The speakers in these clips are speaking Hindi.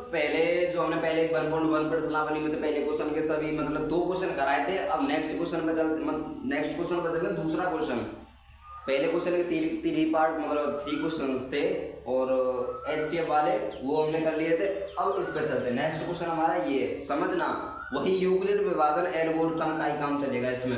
पहले जो हमने पहले 1.1 प्रश्नावली में तो पहले क्वेश्चन के सभी मतलब 2 क्वेश्चन कराए थे। अब नेक्स्ट क्वेश्चन पे चलते दूसरा क्वेश्चन। पहले क्वेश्चन के 3 पार्ट मतलब 3 क्वेश्चन थे और HCF वाले वो हमने कर लिए थे। अब इस पे चलते नेक्स्ट क्वेश्चन हमारा ये समझना, वही यूक्लिड विभाजन एल्गोरिथम का ही काम चलेगा इसमें।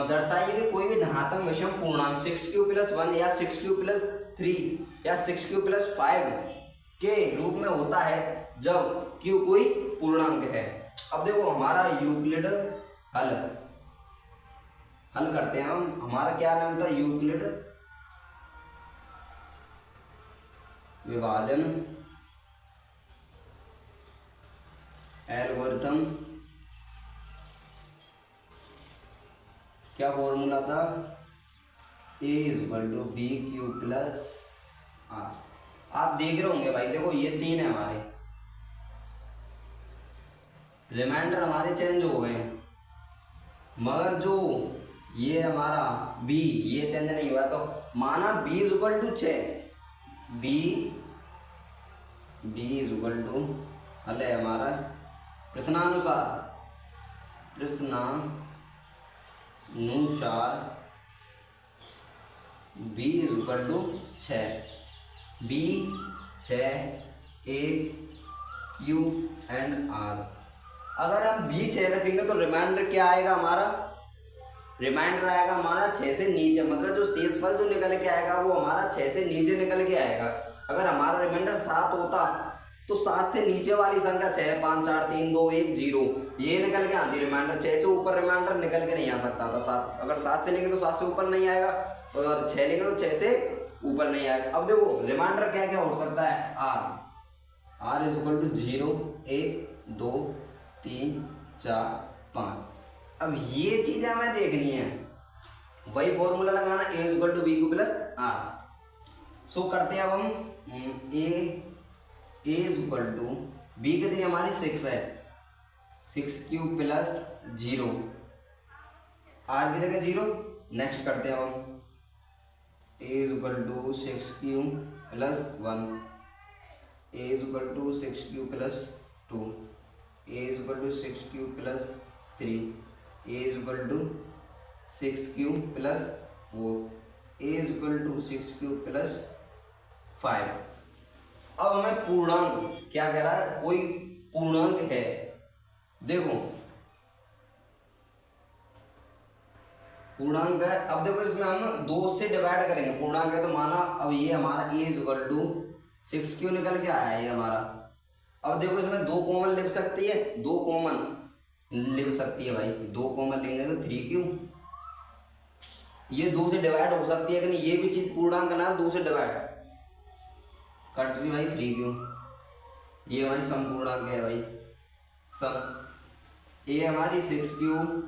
दर्शाइए कि कोई भी धनात्मक विषम पूर्णांक 6q+1 या 6q+3 या 6q+5 के रूप में होता है जब q कोई पूर्णांक है। अब देखो हमारा यूक्लिड हल करते हैं हम। हमारा क्या नाम था? यूक्लिड विभाजन एल्गोरिथम। क्या फॉर्मूला था? A=BQ+R। आप देख रहे होंगे भाई, देखो ये 3 है हमारे, रिमाइंडर हमारे चेंज हो गए हैं, मगर जो ये हमारा B ये चेंज नहीं हुआ। तो माना B=6, B=, हल है हमारा प्रश्नानुसार B=6, B 6 A Q and R। अगर हम B 6 रखेंगे तो रिमाइंडर क्या आएगा हमारा? रिमाइंडर आएगा हमारा 6 से नीचे, मतलब जो शेषफल जो निकल के आएगा वो हमारा 6 से नीचे निकल के आएगा। अगर हमारा रिमाइंडर 7 होता तो 7 से नीचे वाली संख्या 6 5 4 3 2 1 0 ये निकल के आती। रिमाइंडर 6 से ऊपर रिमाइंडर निकल के नहीं आ सकता था। 7 अगर 7 से लेंगे तो 7 से ऊपर नहीं आएगा, और 6 लेंगे तो 6 से ऊपर नहीं आएगा। अब देखो रिमाइंडर क्या क्या हो सकता है? R = 0 1 2 3 4 5। अब ये चीजें हमें देखनी है, वही फॉर्मूला लगाना A=BQ+R। सो करते हैं अब हम B कितनी हमारी 6 है, 6q+0, R की जगह 0। नेक्स्ट करते हैं हम A=6q+1, A=6q+2, A=6q+3, A=6q+4, A=6q+5। अब हमें पूर्णांक क्या कह रहा है? कोई पूर्णांक है, देखो पूर्णांक है। अब देखो इसमें हम 2 से डिवाइड करेंगे। पूर्णांक है तो माना अब ये हमारा A=6q निकल के आया है ये हमारा। अब देखो इसमें 2 कॉमन लिख सकती है, 2 कॉमन लिख सकती है भाई, 2 कॉमन लेंगे तो 3q। ये 2 से डिवाइड हो सकती है कि नहीं? ये भी चीज पूर्णांक ना 2 से डिवाइड कट रही भाई 3q। ये हमारी समपूर्णांक है भाई, सम। ये हमारी 6q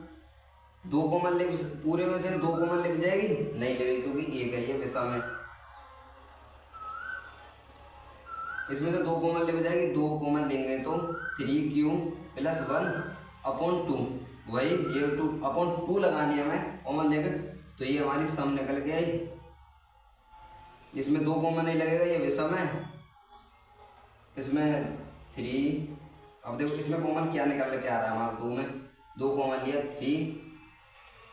2 कॉमन लिख, पूरे में से 2 कॉमन लिख जाएगी? नहीं लेगी क्योंकि 1 है ये विषम है। इसमें से 2 कॉमन लिख जाएगी, 2 कॉमन लेंगे तो 3q+1/2, वही ये 2/2 लगानी है हमें कॉमन लेकर, तो ये हमारी सम निकल के आई। इसमें 2 कॉमन नहीं लगेगा, ये विषम है। इसमें 3, अब देखो इसमें कॉमन क्या निकल के आ रहा है हमारा? 2 में 2 कॉमन लिया,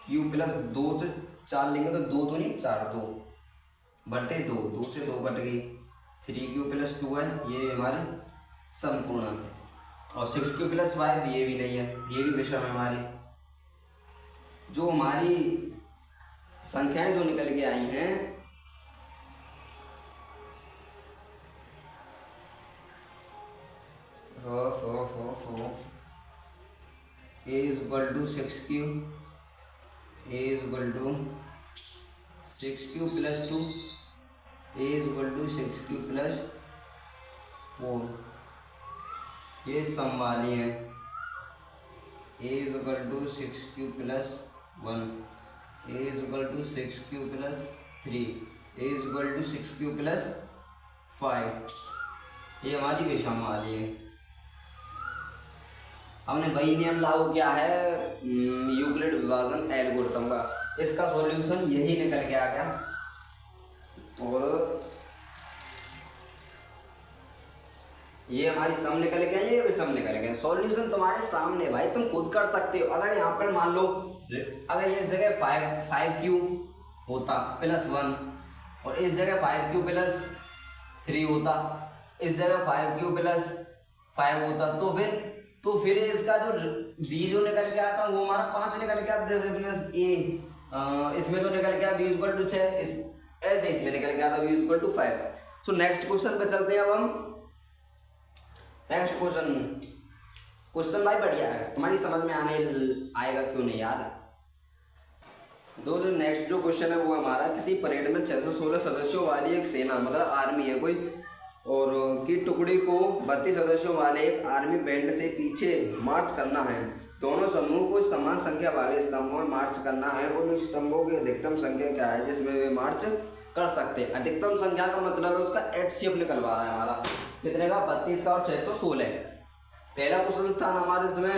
3q+2 से 4 लेंगे तो 2 2 नहीं 4 2/2, 2 से 2 कट गई, 3q+2 है, ये हमारे संपूर्णांक है। और 6q+5 ये भी नहीं है, ये भी विषम है हमारी। जो हमारी संख्याएं जो निकल के आई हैं A=6q, A=6q+2, A=6q+4, ये सम वाली है। A=6q+1, A=6q+3, A=6q+5, ये हमारी विषम वाली है। हमने वही नियम लागू किया है यूक्लिड विभाजन एल्गोरिथम का। इसका सॉल्यूशन यही निकल के आ गया। और ये हमारी सम निकल गया, ये भी सम निकल गया। सॉल्यूशन तुम्हारे सामने भाई, तुम खुद कर सकते हो। अगर यहाँ पर मान लो अगर इस जगह 5 होता +1 और इस जगह 5 होता, इस जगह 5 होता, तो फिर इसका जो बी जो निकल के आता वो हमारा 5 निकल के आता। जैसे इसमें तो निकल गया b = 6, ऐसे इसमें निकल गया था b = 5। सो नेक्स्ट क्वेश्चन पे चलते हैं। अब हम नेक्स्ट क्वेश्चन भाई बढ़िया है, तुम्हारी समझ में आएगा क्यों नहीं यार। जो नेक्स्ट जो क्वेश्चन है वो हमारा, किसी परेड में 616 सदस्यों वाली एक सेना, मतलब आर्मी है कोई, और की टुकड़ी को 32 सदस्यों वाले एक आर्मी बैंड से पीछे मार्च करना है। दोनों समूह को समान संख्या वाले स्तंभों में मार्च करना है, और उन स्तंभों की अधिकतम संख्या क्या है जिसमें वे मार्च कर सकते हैं। अधिकतम संख्या का मतलब है उसका HCF निकलवा रहा है हमारा, कितने का, 32 का और 616। पहला क्वेश्चन स्थान हमारे इसमें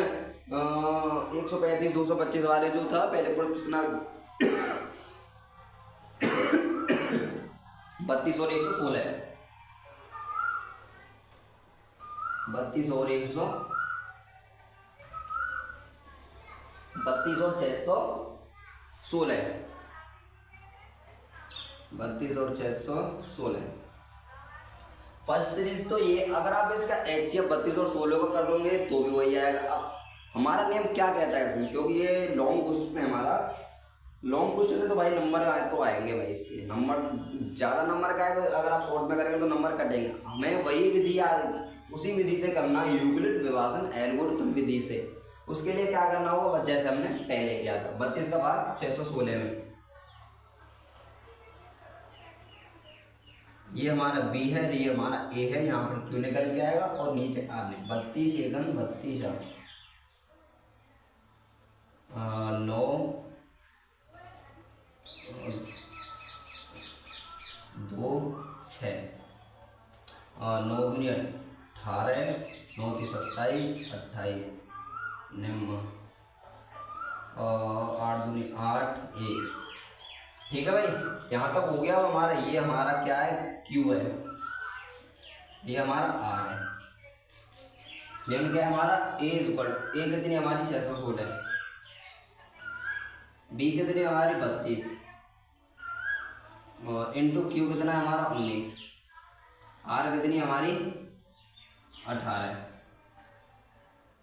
135 225 वाले जो था पहले प्रश्न 32 और 116 है। 32 और 616, 32 और 616 फर्स्ट सीरीज। तो ये अगर आप इसका HCF 32 और 16 को कर लोगे तो भी वही आएगा। अब हमारा नियम क्या कहता है, क्योंकि ये लॉन्ग क्वेश्चन है हमारा, लॉन्ग क्वेश्चन है तो भाई नंबर तो आएंगे भाई, इसके नंबर ज़्यादा नंबर का है, अगर आप शॉर्ट में करेंगे तो नंबर कटेंगे। हमें वही विधि उसी विधि से करना, यूक्लिड विभाजन एल्गोरिथम विधि से। उसके लिए क्या करना होगा, जैसे हमने पहले किया था 32 का भाग 616 में। ये हमारा B है, ये हमारा A है, यहाँ पर Q निकल के आएगा और नीचे R ने 32 एकन 32 9 2 6 9 दूनी 18 9 3 27 28 निम्न 8 दूनी 8 1। ठीक है भाई, यहाँ तक हो गया। अब हमारा ये हमारा क्या है, Q है, ये हमारा R है। निम्न क्या है हमारा, A कितनी हमारी 616, B कितनी हमारी 32 और इंटू Q कितना है हमारा 19, R कितनी हमारी 18।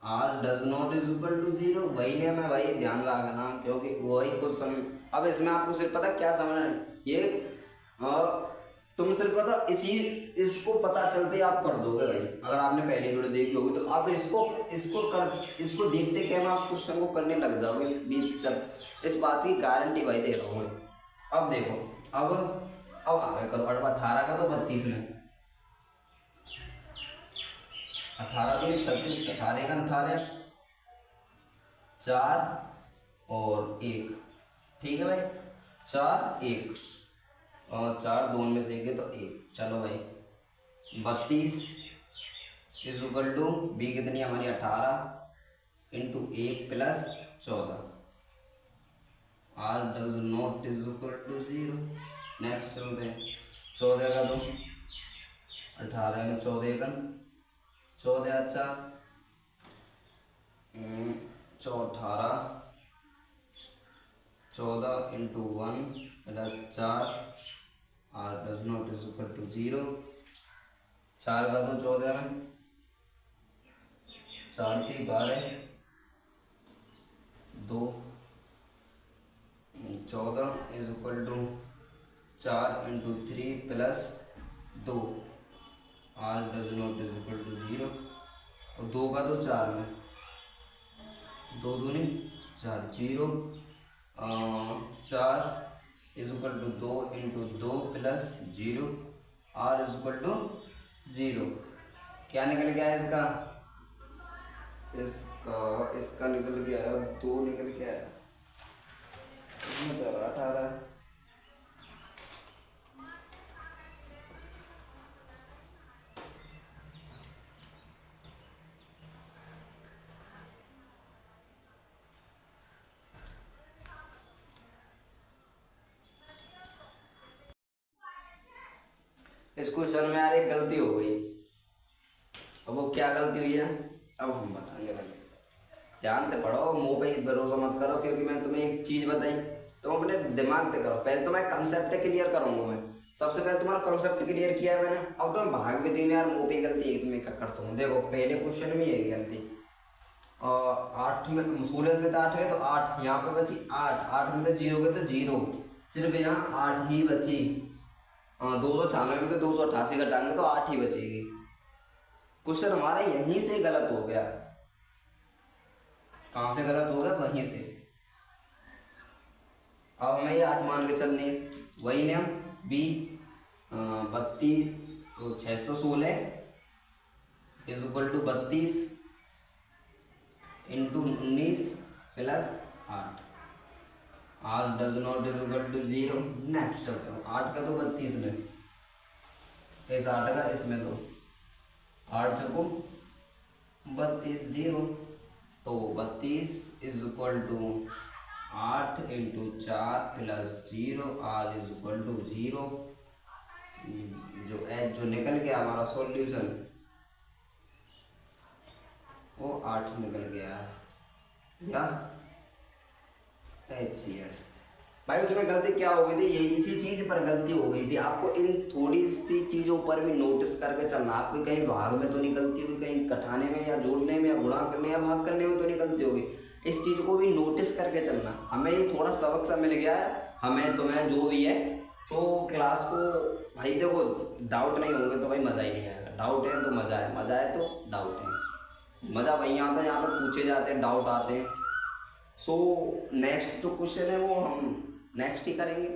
R does not is equal to 0, वही नियम है भाई, ध्यान रखना, क्योंकि वही क्वेश्चन। अब इसमें आपको सिर्फ पता क्या समझना है, ये तुम सिर्फ पता इसको पता चलते आप कर दोगे भाई। अगर आपने पहली वीडियो देखी होगी तो आप इसको देखते क्या मैं आप क्वेश्चन को करने लग जाओगे इस बात की गारंटी भाई दे रहा हूँ। अब देखो, अब आगे करो, 18 का तो 32 में 18 तो 36, 18 का 18 4 और 1। ठीक है भाई, 4 1 और 4 2 में देंगे तो 1। चलो भाई 32 इज इक्वल टू B कितनी हमारी 18 into 1 plus 14। R does not is equal to 0। Next चलते हैं, 14 का तो 18 में 14 का 14 अच्छा 18 14 into 1 plus 4। R does not is equal to 0। 4 का तो 14 में 4 की 12 2 14 is equal to 4 into 3 plus 2। R does not is equal to 0 और 2 का तो 4 में 2 दूनी 4 0 4 is equal to 2 into 2 plus 0। R is equal to 0। क्या निकल गया है इसका निकल गया 2 निकल गया 18। इस क्वेश्चन में यार एक गलती हो गई, वो क्या गलती हुई है अब हम बताएंगे भाई। ध्यान से पढ़ो, मुंह पे भरोसा मत करो, क्योंकि मैं तुम्हें एक चीज़ बताई तुम अपने दिमाग से करो। पहले तो मैं कंसेप्ट क्लियर करूँगा। मैं सबसे पहले तुम्हारा कंसेप्ट क्लियर किया है मैंने, अब तुम्हें भाग भी देने यार मुंह पे गलती है तुम्हें कक्कड़ सुन। देखो पहले क्वेश्चन में यही गलती, और 8 में सूरज में तो 8 है तो 8 यहाँ पे बची 8, 8 में तो 0 गए तो 0, सिर्फ यहाँ 8 ही बची। 296 में तो 288 घटाएंगे तो 8 ही बचेगी। क्वेश्चन हमारा यहीं से गलत हो गया। कहाँ से गलत हो गया? वहीं से। अब हमें ये 8 मान के चलनी है, वही नियम B 616 is equal to 32 into 19 plus 8। R does not is equal to 0। Next चलते हैं, 8 का तो 32 में, इस 8 का इसमें तो 8 चको 32 0, तो 32 is equal to 8 into 4 plus 0, R is equal to 0। जो एच जो निकल गया हमारा सॉल्यूशन वो 8 निकल गया है, या HCl। भाई उसमें गलती क्या हो गई थी, ये इसी चीज़ पर गलती हो गई थी। आपको इन थोड़ी सी चीज़ों पर भी नोटिस करके चलना। आपको कहीं भाग में तो नहीं गलती होगी, कहीं घटाने में या जोड़ने में या गुणा करने या भाग करने में तो नहीं गलती होगी। इस चीज़ को भी नोटिस करके चलना। हमें ये थोड़ा सबक सा मिल गया है, हमें तुम्हें जो भी है, तो क्लास को भाई देखो डाउट नहीं होंगे तो भाई मज़ा ही नहीं आएगा। डाउट है तो मज़ा है, मज़ा है तो डाउट है। मज़ा वहीं आता है यहाँ पर पूछे जाते हैं, डाउट आते हैं। सो नेक्स्ट जो क्वेश्चन है वो हम नेक्स्ट ही करेंगे।